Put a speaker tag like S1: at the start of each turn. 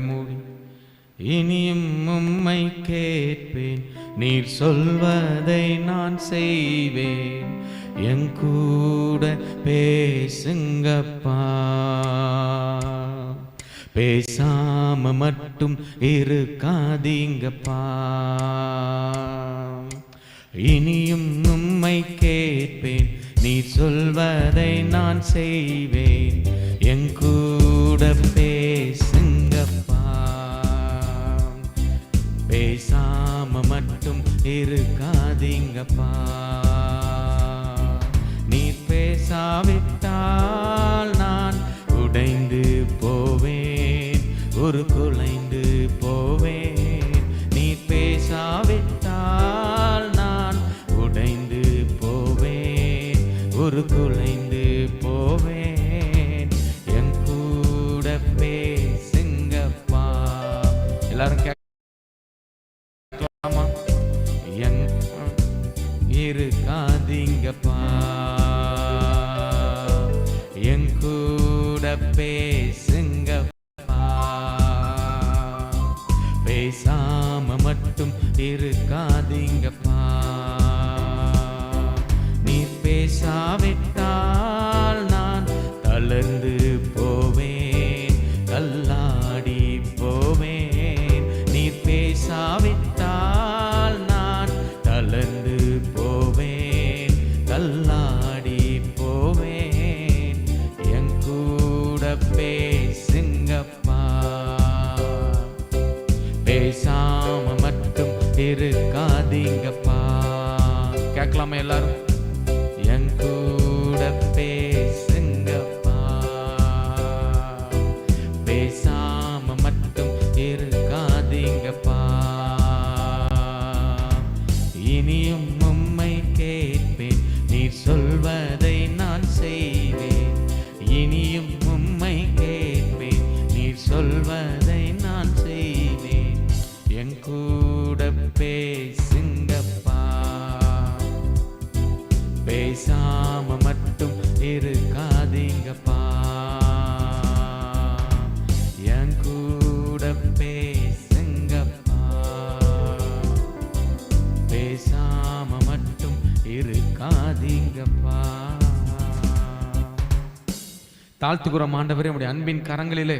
S1: மூடி இனியும் உம்மை கேட்பேன், நீர் சொல்வதை நான் செய்வேன். என் கூட பேசுங்கப்பா, பேசாம மட்டும் இருக்காதீங்கப்பா. இனியும் உம்மை கேட்பேன், நீர் சொல்வதை நான் செய்வேன். என் கூட பேசுங்கப்பா, பேசாம மட்டும் இருக்காதீங்கப்பா. நீர் பேசாவிட்டால் நான் உடைந்து போவேன், ஒரு குலைந்து போவேன். நீர் பேசாவிட்டால் நான் உடைந்து போவேன், ஒரு குலைந்து போவேன். என் கூட பேசுங்கப்பா. எல்லாரும் கேட்கலாமா? என் இருக்காதீங்கப்பா, என் கூட பேசுங்கப்பா, பேசாம மட்டும் இருக்காதீங்கப்பா. நீ பேசாவிட்டால் நான் தளர்ந்து போவேன், தள்ளாடி போவேன். நீ பேசாவிட்டால் நான் தளர்ந்து போவேன், தள்ளாடி போவேன். என் கூட பேசுங்கப்பா, பேசாம மட்டும் இருக்காதீங்கப்பா. கேட்கலாமா எல்லாரும்? என் கூட பேசுங்கப்பா, பேசாம மட்டும் இருக்காதீங்கப்பா. இனியும் உம்மை கேட்பேன், நீர் சொல்வதை நான் செய்வேன். இனியும் உம்மை கேட்பேன், நீர் சொல்வதை நான் செய்வேன். என் கூட பேசுங்கப்பா, பேசாம மட்டும் இருக்காதீங்கப்பா. என் கூட பேசுங்கப்பா, பேசாம மட்டும் இருக்காதீங்கப்பா. தாழ்த்துக்குறோம் ஆண்டவரே, உம்முடைய அன்பின் கரங்களிலே